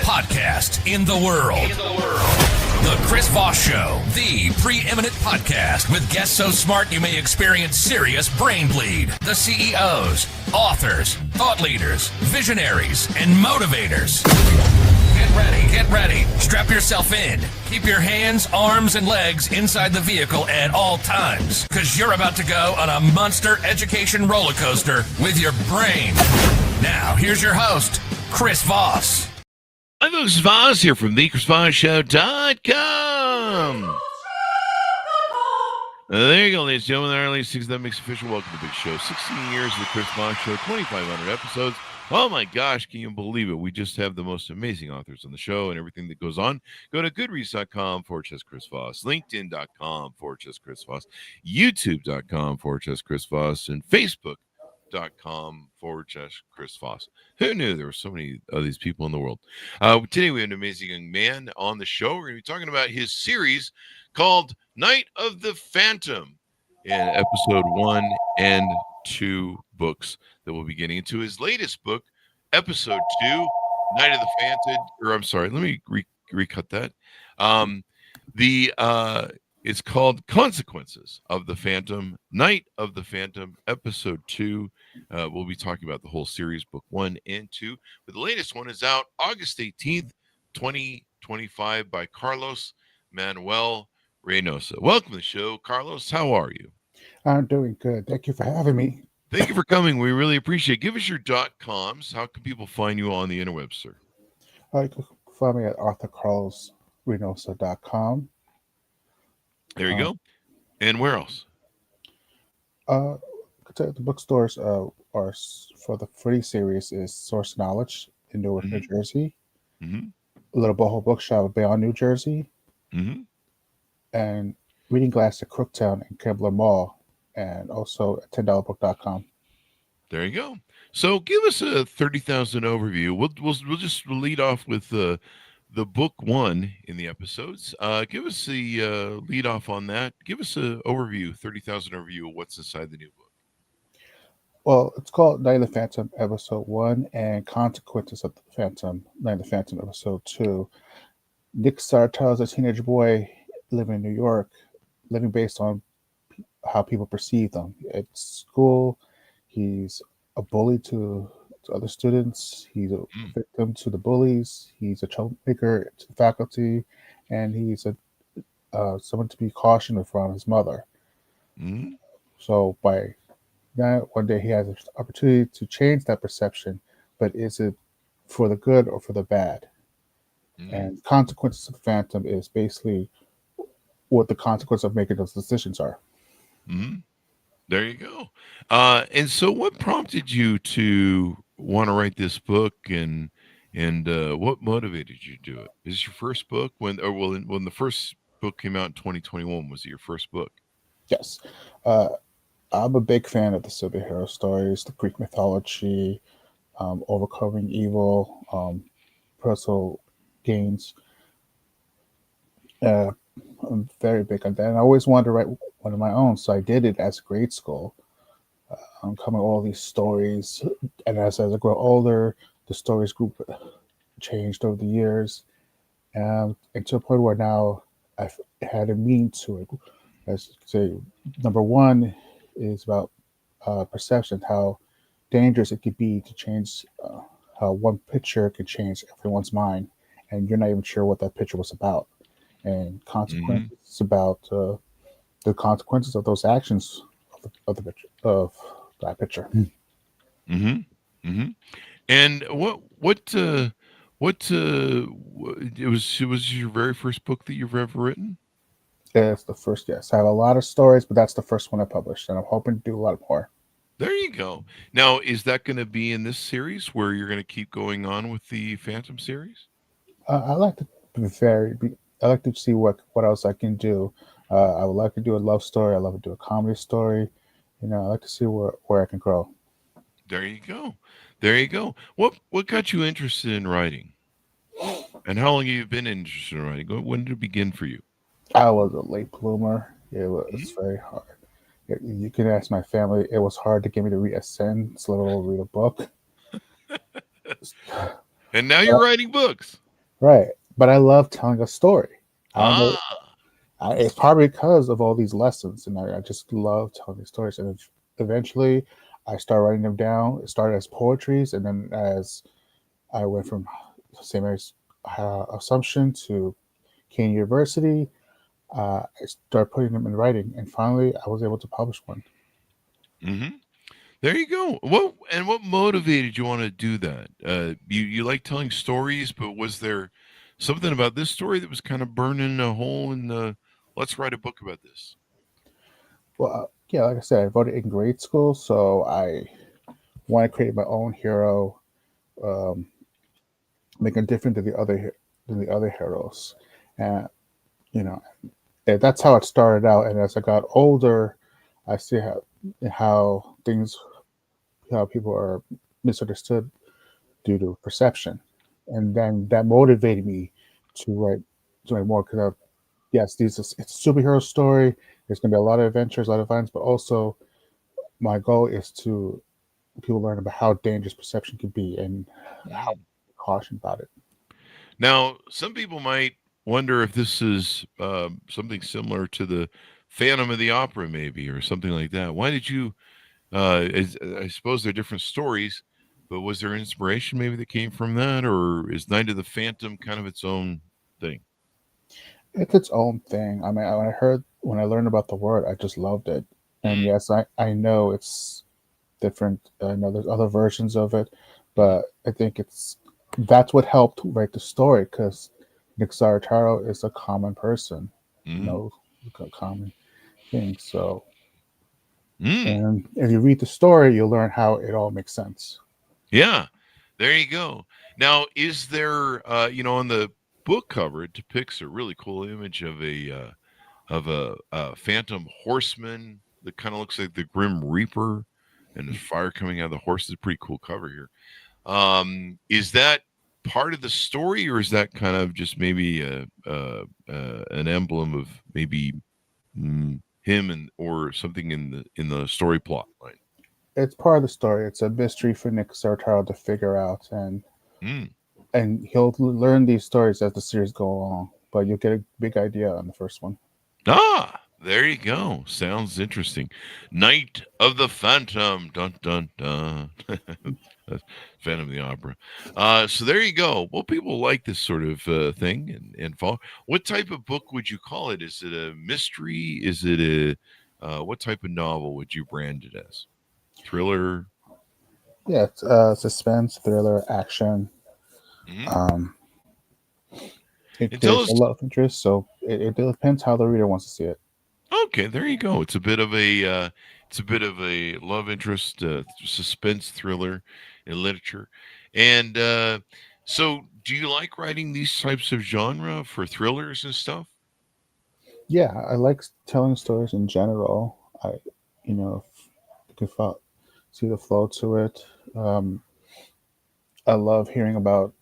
podcast in the world. The Chris Voss Show, the preeminent podcast with guests so smart you may experience serious brain bleed. The CEOs, authors, thought leaders, visionaries, and motivators. Get ready. Strap yourself in. Keep your hands, arms, and legs inside the vehicle at all times, because you're about to go on a monster education roller coaster with your brain. Now, here's your host, Chris Voss. Hi, folks. Voss here from thechrisvossshow.com. There you go, ladies and gentlemen. Our latest 6 that makes official. Welcome to the big show. 16 years of the Chris Voss Show, 2,500 episodes. Oh my gosh, can you believe it? We just have the most amazing authors on the show and everything that goes on. Go to goodreads.com/Chris Voss, LinkedIn.com/Chris Voss, YouTube.com/Chris Voss, and Facebook.com/Chris Voss. Who knew there were so many of these people in the world? Today we have an amazing young man on the show. We're going to be talking about his series called Night of the Phantom in episode 1 and 2 books that we'll be getting into. His latest book, episode 2, Night of the Phantom, or I'm sorry, let me recut that. It's called Consequences of the Phantom, Night of the Phantom, episode 2. We'll be talking about the whole series, book 1 and 2. But the latest one is out August 18th, 2025 by Carlos Manuel Reynosa. Welcome to the show, Carlos. How are you? I'm doing good. Thank you for having me. Thank you for coming. We really appreciate it. Give us your .coms. How can people find you on the interweb, sir? You can find me at authorcarlosreynosa.com. There you go. And where else? The bookstores are for the free series is Source Knowledge in Newark, New Jersey. Little Boho Bookshop in Bayonne, New Jersey. And Reading Glass at Crooktown and Kembler Mall. And also at $10book.com. There you go. So give us a 30,000 overview. We'll just lead off with the book 1 in the episodes. Give us the lead off on that. Give us an overview, 30,000 overview of what's inside the new book. Well, it's called Night of the Phantom, episode 1, and Consequences of the Phantom, Night of the Phantom, episode 2. Nick Sartell is a teenage boy living in New York, living based on how people perceive them. At school, he's a bully to other students. He's a victim to the bullies. He's a troublemaker to the faculty, and he's someone to be cautioned from his mother. So by that, one day he has an opportunity to change that perception, but is it for the good or for the bad? And Consequences of the Phantom is basically what the consequence of making those decisions are. There you go. And so what prompted you to want to write this book, and what motivated you to do it? Is this your first book? When the first book came out in 2021, was it your first book? Yes. I'm a big fan of the superhero stories, the Greek mythology, overcoming evil, personal gains. I'm very big on that. And I always wanted to write one of my own, so I did it as grade school. I'm coming all these stories, and as I grow older, the stories group changed over the years, and to a point where now I've had a meaning to it. As say, number 1 is about perception, how dangerous it could be to change, how one picture could change everyone's mind, and you're not even sure what that picture was about. And consequences about the consequences of those actions of that picture. And it was your very first book that you've ever written? Yeah, it's the first. Yes, I have a lot of stories, but that's the first one I published, and I'm hoping to do a lot more. There you go. Now, is that going to be in this series where you're going to keep going on with the Phantom series? I like to I like to see what else I can do. I would like to do a love story. I love to do a comedy story. I like to see where I can grow. There you go. What got you interested in writing? And how long have you been interested in writing? When did it begin for you? I was a late bloomer. It was very hard. You can ask my family. It was hard to get me to read a sentence, let alone read a book. And now you're writing books. Right. But I love telling a story. I don't know. Ah, It's probably because of all these lessons, and I just love telling these stories. And eventually, I started writing them down. It started as poetries, and then as I went from St. Mary's Assumption to Kean University, I started putting them in writing, and finally, I was able to publish one. mm-hmm. There you go. What motivated you want to do that? You like telling stories, but was there something about this story that was kind of burning a hole in the? Let's write a book about this. Well, yeah, like I said, I voted in grade school, so I want to create my own hero, um, make it different than the other heroes, and you know, and that's how it started out. And as I got older, I see how things how people are misunderstood due to perception, and then that motivated me to write more because yes, it's a superhero story. There's going to be a lot of adventures, a lot of violence, but also my goal is to people learn about how dangerous perception can be and how Mm. caution about it. Now, some people might wonder if this is something similar to the Phantom of the Opera, maybe, or something like that. Why did you? I suppose they're different stories, but was there inspiration maybe that came from that, or is Night of the Phantom kind of its own thing? It's its own thing. I mean, when I learned about the word, I just loved it. And Mm, yes, I know it's different. I know there's other versions of it, mm, but I think that's what helped write the story because Nick Sarataro is a common person, mm, common things. So, mm. and if you read the story, you'll learn how it all makes sense. Yeah, there you go. Now, is there, on the book cover, it depicts a really cool image of a phantom horseman that kind of looks like the Grim Reaper, and there's fire coming out of the horse. It's a pretty cool cover here. Is that part of the story, or is that kind of just maybe an emblem of maybe him and or something in the story plot line? It's part of the story. It's a mystery for Nick Sarataro to figure out, Mm. and he'll learn these stories as the series go along. But you'll get a big idea on the first one. Ah, there you go. Sounds interesting. Night of the Phantom. Dun dun dun. That's Phantom of the Opera. So there you go. Well, people like this sort of thing and fall. What type of book would you call it? Is it a mystery? Is it a what type of novel would you brand it as? Thriller? Yeah, it's suspense, thriller, action. Mhm. Um, And tell there's us. a lot of interest, so it depends how the reader wants to see it. Okay, there you go. It's a bit of a love interest, suspense thriller in literature. And so, do you like writing these types of genre for thrillers and stuff? Yeah, I like telling stories in general. You know, if you can see the flow to it. Um, I love hearing about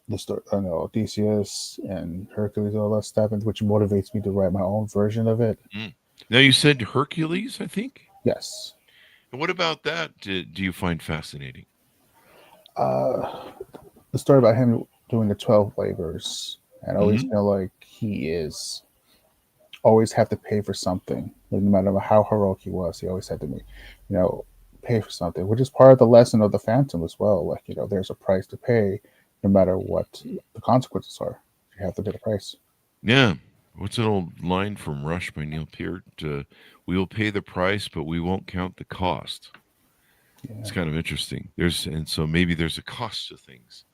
the story, I know, Odysseus and Hercules and all that stuff, and which motivates me to write my own version of it. Mm. Now, you said Hercules, I think. Yes. And what about that? Do you find fascinating? Uh, the story about him doing the 12 labors, and I always Hmm. feel like he is always have to pay for something. Like, no matter how heroic he was, he always had to, you know, pay for something, which is part of the lesson of the Phantom as well. Like, there's a price to pay, no matter what the consequences are. You have to pay the price. Yeah. What's an old line from Rush by Neil Peart? We will pay the price, but we won't count the cost. It's Yeah, kind of interesting. So maybe there's a cost to things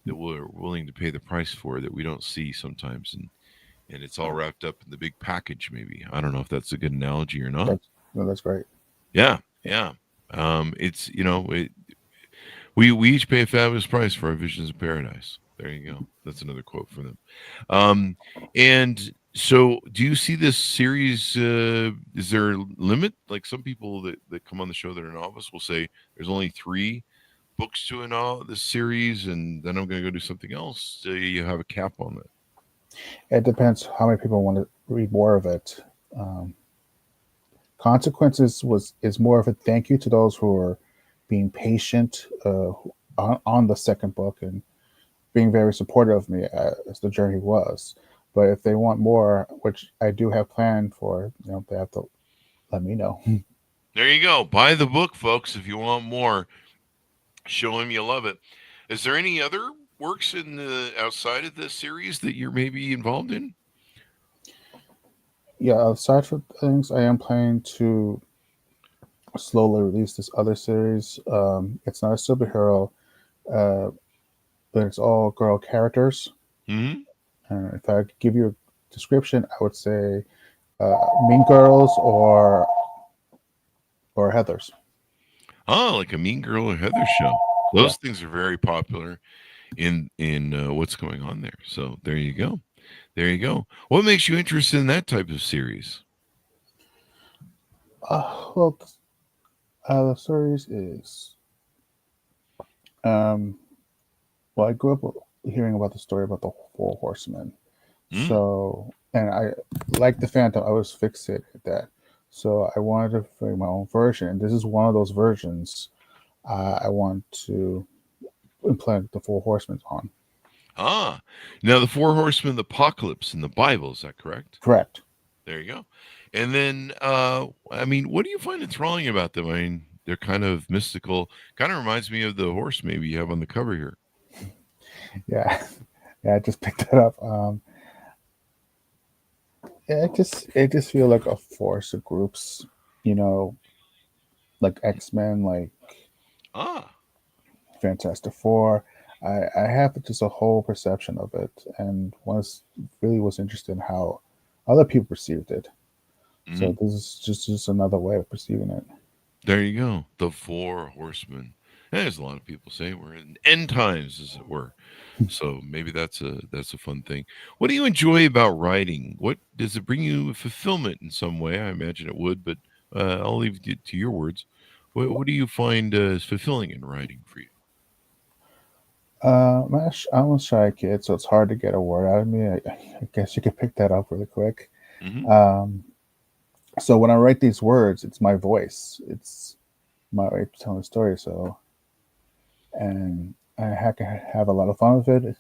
that we're willing to pay the price for that we don't see sometimes, and it's all wrapped up in the big package. Maybe I don't know if that's a good analogy or not. that's no, that's great. Yeah, yeah. It's we each pay a fabulous price for our visions of paradise. There you go. That's another quote from them. Um, and so, do you see this series? Is there a limit? Like some people that come on the show that are novice will say, "There's only three books to an all this series, and then I'm going to go do something else." Do you have a cap on that? It depends how many people want to read more of it. Um, Consequences was is more of a thank you to those who are being patient on the second book, and being very supportive of me as the journey was. But if they want more, which I do have planned for, they have to let me know. There you go. Buy the book, folks, if you want more. Show him you love it. Is there any other works in the outside of this series that you're maybe involved in? Yeah, aside from things, I am planning to slowly release this other series. It's not a superhero, uh, but it's all girl characters. Mm-hmm. If I could give you a description, I would say Mean Girls or Heather's. Oh, like a Mean Girl or Heather show. Yeah. Those things are very popular in what's going on there. So there you go. There you go. What makes you interested in that type of series? Well, the series is um, well, I grew up hearing about the story about the Four Horsemen. Mm. So, and I like the Phantom. I was fixated at that. So I wanted to make my own version. This is one of those versions I want to implant the Four Horsemen on. Ah, now the Four Horsemen of the Apocalypse in the Bible, is that correct? Correct. There you go. And then, I mean, what do you find enthralling about them? I mean, they're kind of mystical. Kind of reminds me of the horse maybe you have on the cover here. Yeah, yeah. I just picked that up. Yeah, it just feel like a force of groups, you know, like X-Men, like Ah, Fantastic Four. I have just a whole perception of it, and was interested in how other people perceived it. mhm. So this is just another way of perceiving it. There you go. The Four Horsemen. As a lot of people say, we're in end times, as it were. So maybe that's a fun thing. What do you enjoy about writing? What does it bring you fulfillment in some way? I imagine it would, but I'll leave it to your words. What do you find is fulfilling in writing for you? I'm a shy kid, so it's hard to get a word out of me. I guess you could pick that up really quick. Hmm. Um, so when I write these words, it's my voice. It's my way of telling a story. So, and can have a lot of fun with it,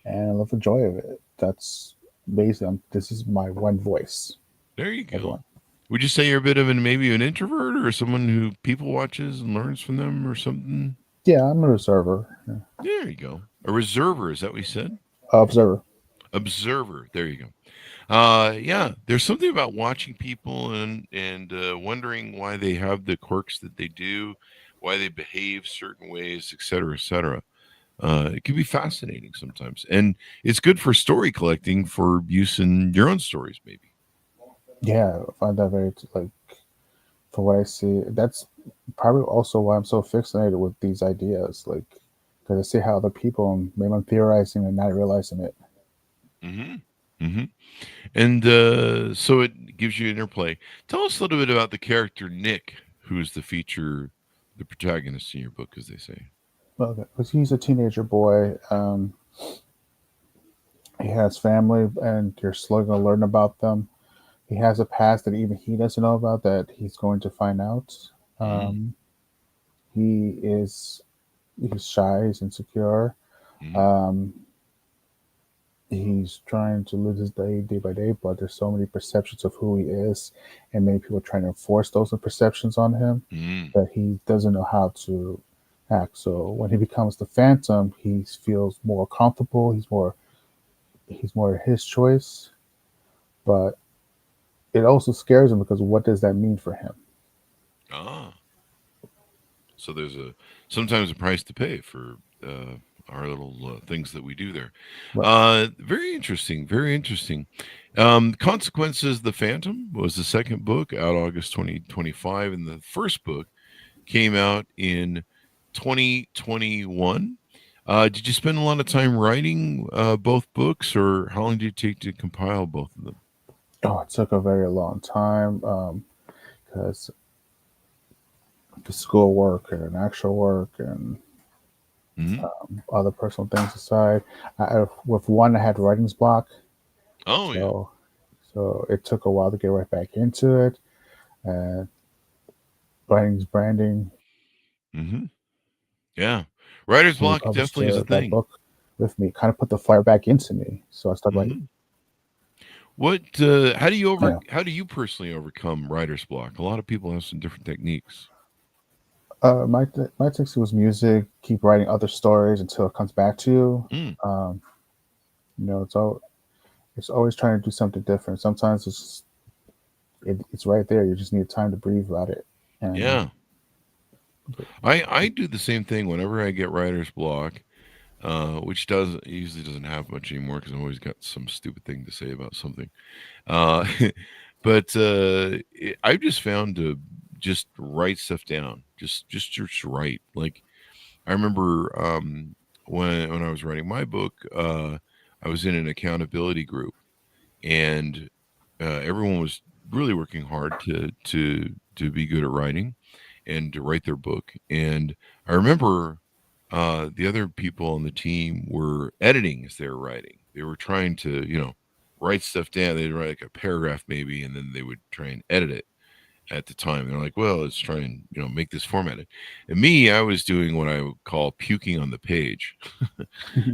and I love the joy of it. That's basically this is my one voice. There you go. Everyone. Would you say you're a bit of maybe an introvert or someone who people watches and learns from them or something? Yeah, I'm a observer. Yeah. There you go. A reserver, is that what you said? Observer. Observer. There you go. Yeah, there's something about watching people and wondering why they have the quirks that they do, why they behave certain ways, et cetera, et cetera. It can be fascinating sometimes, and it's good for story collecting for use in your own stories, maybe. Yeah, I find that very like for what I see. That's probably also why I'm so fixated with these ideas, like because I see how other people maybe I'm theorizing and not realizing it. Hmm. Hmm. And so it gives you interplay. Tell us a little bit about the character Nick, who is the protagonist in your book, as they say. Well, because he's a teenager boy. He has family, and you're slowly going to learn about them. He has a past that even he doesn't know about that he's going to find out. Mm-hmm. Um, he is he's shy, he's insecure. Mm-hmm. Um, he's trying to live his day by day, but there's so many perceptions of who he is, and many people are trying to enforce those perceptions on him Mm-hmm. that he doesn't know how to act. So when he becomes the Phantom, he feels more comfortable. He's more his choice, but it also scares him because what does that mean for him? Ah. So there's sometimes a price to pay for our little things that we do there. Right. Very interesting. Very interesting. Consequences. The Phantom was the second book out August 2025, and the first book came out in 2021. Did you spend a lot of time writing both books, or how long did it take to compile both of them? Oh, it took a very long time because the school work and actual work and Hmm. other personal things aside. With one, I had writer's block, Oh yeah. so it took a while to get right back into it. And writing's branding, Hmm. Yeah. Writer's who block published definitely is a that thing. book. with me, kind of put the fire back into me. So I started Mhm. writing. What? How do you Yeah. How do you personally overcome writer's block? A lot of people have some different techniques. My technique was music. Keep writing other stories until it comes back to you. Mm, Um, it's always trying to do something different. Sometimes it's right there. You just need time to breathe about it. And yeah, I do the same thing whenever I get writer's block, which does usually doesn't have much anymore because I've always got some stupid thing to say about something. Uh, but I've just found to just write stuff down. Just write. Like I remember when I was writing my book, I was in an accountability group, and everyone was really working hard to be good at writing and to write their book. And I remember the other people on the team were editing as they were writing. They were trying to, write stuff down. They'd write like a paragraph maybe, and then they would try and edit it at the time. They're like, well, let's try and, make this formatted. And me, I was doing what I would call puking on the page.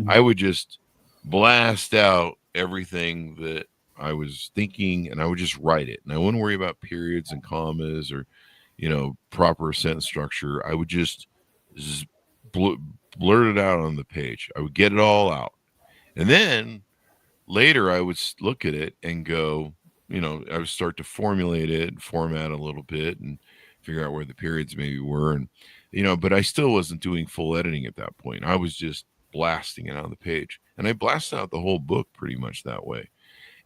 I would just blast out everything that I was thinking and I would just write it. And I wouldn't worry about periods and commas or, proper sentence structure. I would just z- bl- blurt it out on the page. I would get it all out. And then later I would look at it and go, I would start to formulate it and format a little bit and figure out where the periods maybe were. And, but I still wasn't doing full editing at that point. I was just blasting it on the page. And I blasted out the whole book pretty much that way.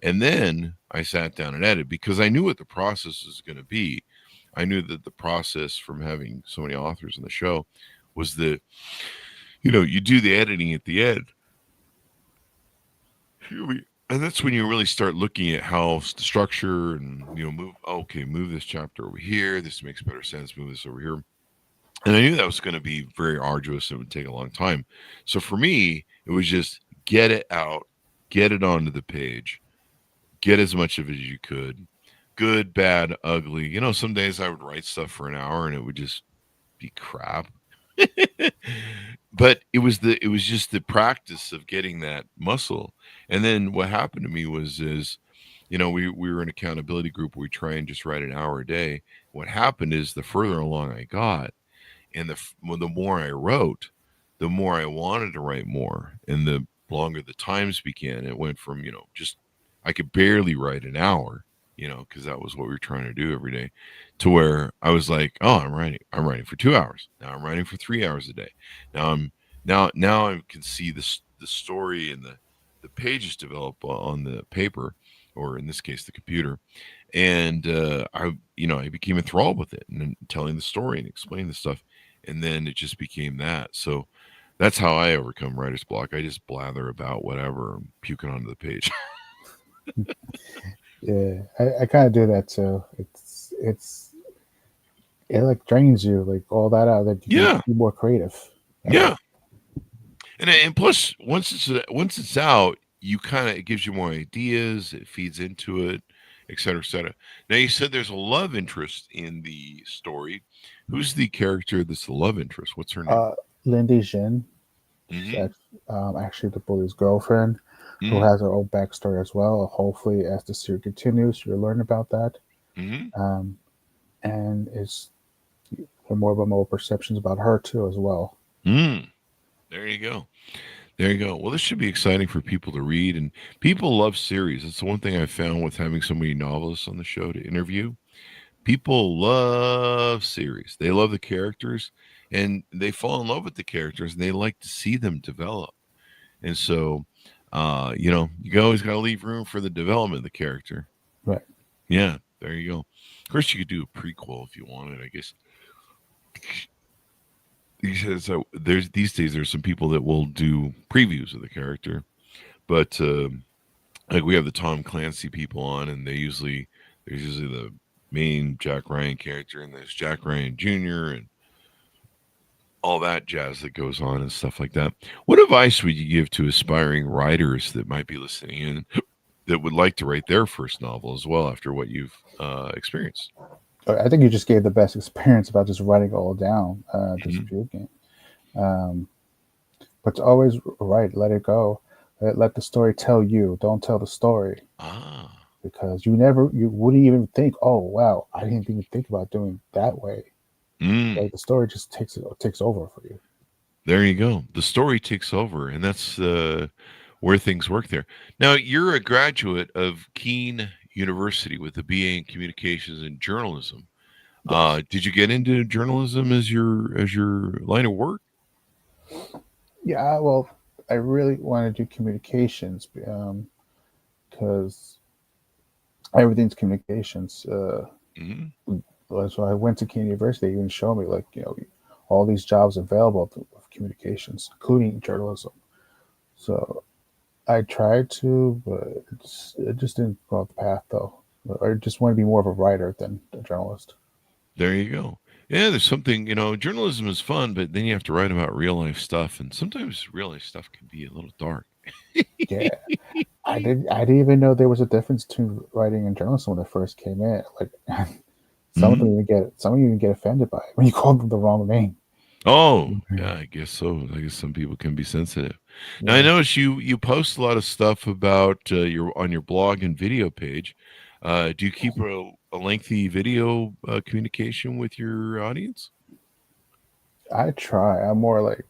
And then I sat down and edited because I knew what the process was going to be. I knew that the process from having so many authors on the show was that, you do the editing at the end. And that's when you really start looking at how the structure and, move this chapter over here. This makes better sense. Move this over here. And I knew that was going to be very arduous and it would take a long time. So for me, it was just get it out, get it onto the page, get as much of it as you could. Good, bad, ugly. Some days I would write stuff for an hour and it would just be crap. But it was just the practice of getting that muscle. And then what happened to me is we were an accountability group where we try and just write an hour a day. What happened is the further along I got and the more I wrote, the more I wanted to write more and the longer the times began. It went from just I could barely write an hour, because that was what we were trying to do every day, to where I was like, oh, I'm writing for 2 hours. Now I'm writing for 3 hours a day. Now I can see the story and the pages develop on the paper, or in this case, the computer. And I became enthralled with it and then telling the story and explaining the stuff. And then it just became that. So that's how I overcome writer's block. I just blather about whatever and puking onto the page. yeah, I kind of do that too. It like drains you, like all that out. That you can Yeah. be more creative. Yeah. And plus once it's out, you kind of it gives you more ideas, it feeds into it, et cetera, et cetera. Now you said there's a love interest in the story. Who's the character that's the love interest? What's her name? Uh, Lindy Jin, she's Mm-hmm. actually the bully's girlfriend, who Mm-hmm. has her own backstory as well. Hopefully, as the series continues, you'll learn about that. Mm-hmm. Um, and it's more of a more perceptions about her too as well. Mm. There you go. There you go. Well, this should be exciting for people to read, and people love series. That's the one thing I found with having so many novelists on the show to interview. People love series. They love the characters, and they fall in love with the characters, and they like to see them develop. And so, you always got to leave room for the development of the character. Right. Yeah, there you go. Of course, you could do a prequel if you wanted. I guess. So there's these days there's some people that will do previews of the character, but like we have the Tom Clancy people on, and there's usually the main Jack Ryan character, and there's Jack Ryan Jr. and all that jazz that goes on and stuff like that. What advice would you give to aspiring writers that might be listening in that would like to write their first novel as well after what you've experienced? I think you just gave the best experience about just writing it all down, just Mhm. puking. Um, but always write. Let it go. Let the story tell you. Don't tell the story, Ah. because you wouldn't even think, oh wow, I didn't even think about doing that way. Mm. Like the story just takes over for you. There you go. The story takes over, and that's where things work there. Now, you're a graduate of Keene University with a BA in Communications and Journalism. Yes. Did you get into journalism as your line of work? Yeah. Well, I really want to do communications, because everything's communications. Hmm. So I went to Keene University. They even showed me, like, all these jobs available of communications, including journalism. So I tried to, but it just didn't go out the path, though. I just want to be more of a writer than a journalist. There you go. Yeah, there's something, journalism is fun, but then you have to write about real life stuff, and sometimes real life stuff can be a little dark. Yeah, I didn't even know there was a difference between writing and journalism when it first came in. Like, Mhm. some of you even get offended by it when you call them the wrong name. Oh, Mhm. yeah, I guess so. I guess some people can be sensitive. Now, I Yeah, notice you post a lot of stuff about your on your blog and video page. Do you keep a lengthy video communication with your audience? I try. I'm more like,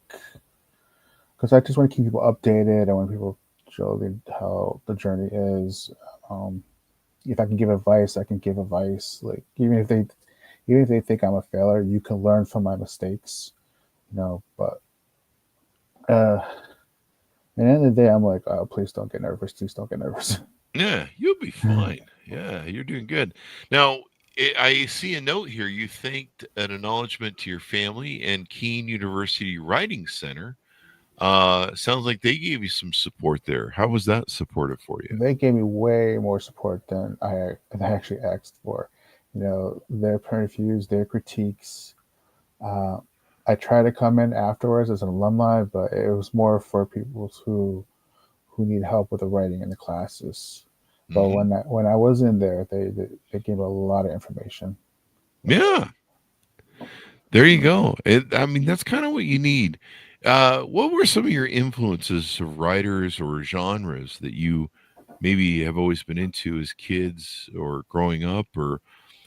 because I just want to keep people updated. I want people to show how the journey is. Um, if I can give advice, I can give advice. Like, even if they think I'm a failure, you can learn from my mistakes. But at the end of the day, I'm like, oh, please don't get nervous. Please don't get nervous. Yeah, you'll be fine. Yeah, you're doing good. Now, I see a note here. You thanked an acknowledgement to your family and Keene University Writing Center. Sounds like they gave you some support there. How was that supportive for you? They gave me way more support than I actually asked for. Their point of views, their critiques. Uh, I tried to come in afterwards as an alumni, but it was more for people who need help with the writing in the classes. But Hmm. when I was in there, they gave a lot of information. Yeah, there you go. I mean, that's kind of what you need. What were some of your influences of writers or genres that you maybe have always been into as kids or growing up? Or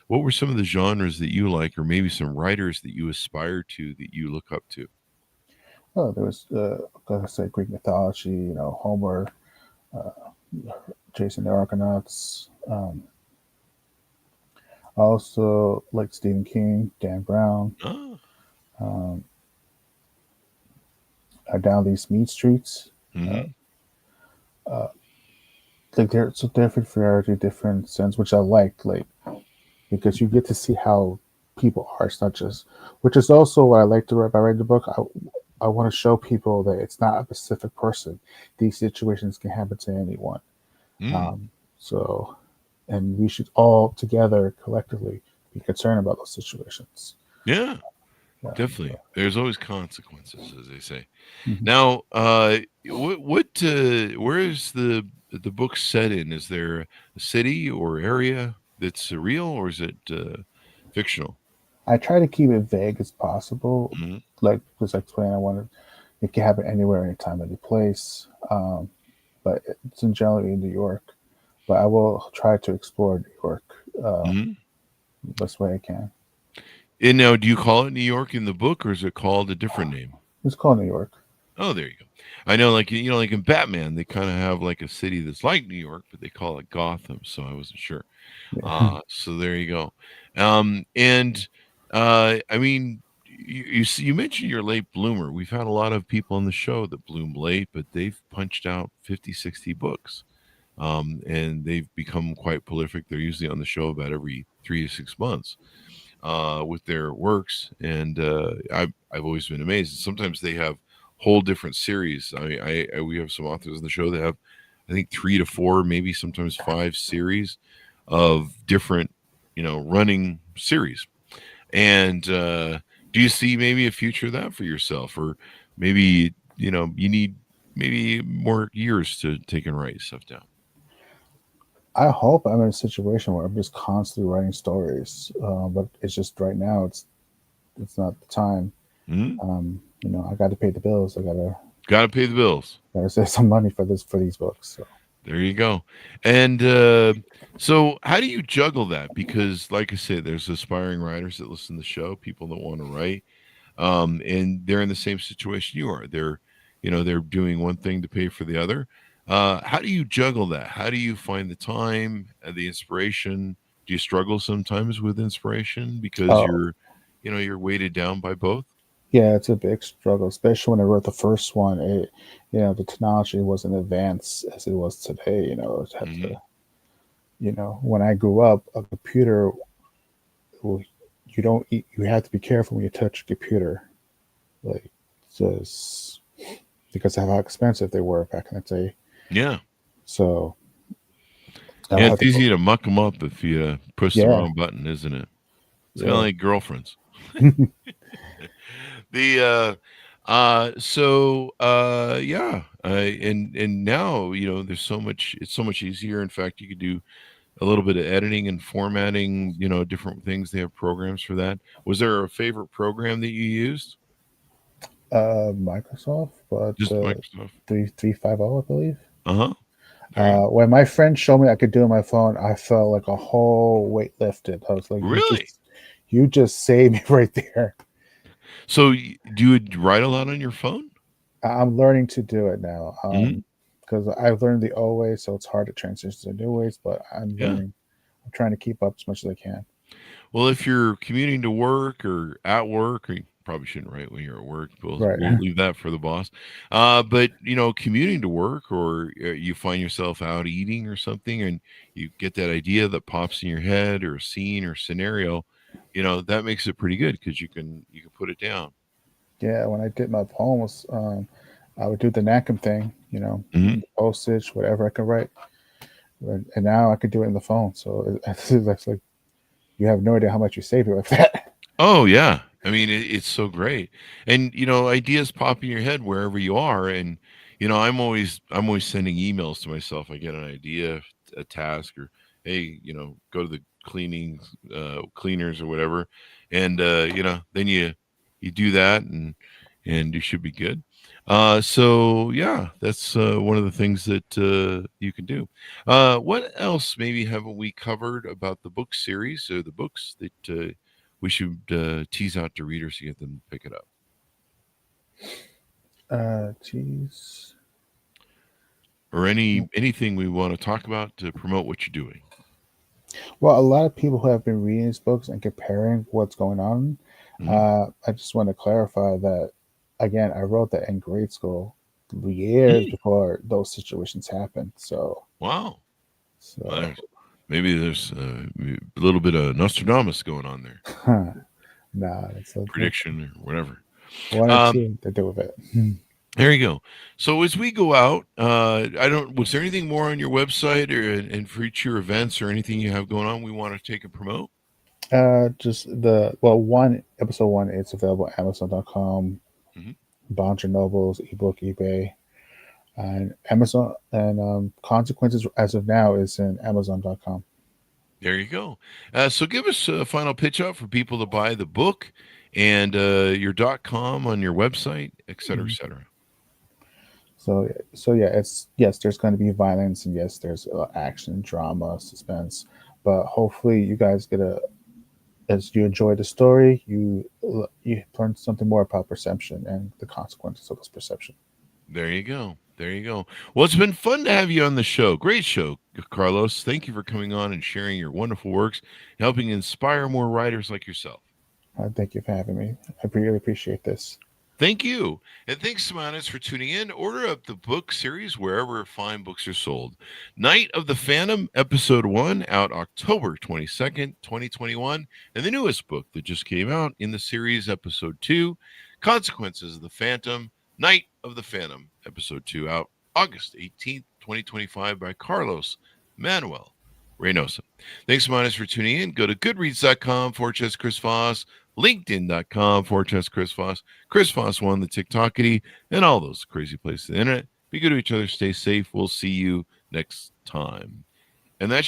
what were some of the genres that you like, or maybe some writers that you aspire to that you look up to? Oh, there was, like I said, Greek mythology. Homer, uh, Jason the Argonauts. Also, like Stephen King, Dan Brown. Ah, Um, Down these meat streets. Uh, hmm. uh, like there's a different variety, different sense, which I like because you get to see how people are. It's not just, which is also what I like to write by writing the book. I want to show people that it's not a specific person. These situations can happen to anyone. Mm. Um, so, and we should all together collectively be concerned about those situations. Yeah, Yeah. definitely. There's always consequences, as they say. Mhm. Now, where is the book set in? Is there a city or area that's real, or is it fictional? I try to keep it vague as possible. Hmm. Like, as I explained, I wanted it can happen anywhere, anytime, any place. But it's in generally in New York. But I will try to explore New York Hmm. the best way I can. And now, do you call it New York in the book, or is it called a different name? It's called New York. Oh, there you go. I know, like like in Batman, they kind of have like a city that's like New York, but they call it Gotham. So I wasn't sure. Yeah. So there you go. And I mean, you mentioned you're a late bloomer. We've had a lot of people on the show that bloom late, but they've punched out 50, 60 books. And they've become quite prolific. They're usually on the show about every 3 to 6 months with their works, and I've always been amazed. Sometimes they have whole different series. We have some authors on the show that have, I think, 3 to 4, maybe sometimes 5 series of different, running series. And do you see maybe a future of that for yourself, or maybe you need maybe more years to take and write stuff down? I hope I'm in a situation where I'm just constantly writing stories, but it's just right now it's not the time. Hmm. I got to pay the bills. I got to Got to pay the bills. Gotta save some money for these books. So. There you go. And so how do you juggle that? Because like I said, there's aspiring writers that listen to the show, people that want to write, and they're in the same situation you are. They're doing one thing to pay for the other. How do you juggle that? How do you find the time and the inspiration? Do you struggle sometimes with inspiration because Oh, you're weighted down by both? yeah, it's a big struggle, especially when I wrote the first one. The technology wasn't advanced as it was today. It had Hmm. to, when I grew up, a computer, well, you have to be careful when you touch a computer, like just because of how expensive they were back in the day. Yeah. So I Yeah, had it's to go, easy to muck them up if you push the yeah, wrong button, isn't it? It's kind of yeah. like girlfriends. The yeah, and now there's so much. It's so much easier. In fact, you could do a little bit of editing and formatting. Different things. They have programs for that. Was there a favorite program that you used? Microsoft, but Just Microsoft. 350, I believe. Uh huh. There you go. When my friend showed me I could do it on my phone, I felt like a whole weight lifted. I was like, Really? you just saved me right there. So do you write a lot on your phone? I'm learning to do it now. Hmm. Because I've learned the old way, so it's hard to transition to new ways. But I'm Yeah. learning. I'm trying to keep up as much as I can. Well, if you're commuting to work or at work, or you probably shouldn't write when you're at work. We'll, Right. we'll leave that for the boss. But commuting to work, or you find yourself out eating or something, and you get that idea that pops in your head, or a scene or scenario, that makes it pretty good because you can put it down. Yeah. When I did my poems, I would do the Nacum thing. Hmm. Postage, whatever I could write, and now I could do it in the phone. So that's like you have no idea how much you save it with that. Oh yeah. I mean, it's so great, and ideas pop in your head wherever you are, and I'm always sending emails to myself. I get an idea, a task, or hey, go to the cleaners or whatever, and then you do that, and you should be good. So yeah, that's one of the things that you can do. What else maybe haven't we covered about the book series or the books that we should tease out to readers to get them to pick it up, Geez. or anything we want to talk about to promote what you're doing? Well, a lot of people who have been reading these books and comparing what's going on, Hmm. I just want to clarify that again, I wrote that in grade school years Mm. before those situations happened. Wow. Well, So maybe there's a little bit of Nostradamus going on there, nah, it's like prediction or whatever. one or Um, two to do with it. there you go. So as we go out, I don't. Was there anything more on your website or and future events or anything you have going on we want to take and promote? Just one episode one is available at Amazon.com, Mhm. Barnes and Nobles, ebook, eBay, and Amazon. And Consequences as of now is in Amazon.com. There you go. So give us a final pitch out for people to buy the book and your .com on your website, et cetera, et Mhm. cetera. So yeah, it's yes, there's going to be violence, and yes, there's action, drama, suspense. But hopefully, you guys get as you enjoy the story, you learn something more about perception and the consequences of those perception. There you go. There you go. Well, it's been fun to have you on the show. Great show, Carlos. Thank you for coming on and sharing your wonderful works, helping inspire more writers like yourself. Thank you for having me. I really appreciate this. Thank you. And thanks, Simonis, for tuning in. Order up the book series wherever fine books are sold. Night of the Phantom, Episode 1, out October 22nd, 2021. And the newest book that just came out in the series, Episode 2, Consequences of the Phantom, Night of the Phantom, Episode 2, out August 18th, 2025, by Carlos Manuel Reynosa. Thanks, Simonis, for tuning in. Go to goodreads.com/Chris Voss, LinkedIn.com/Chris Voss. Chris Voss won the TikTokity, and all those crazy places on the internet. Be good to each other. Stay safe. We'll see you next time. And that's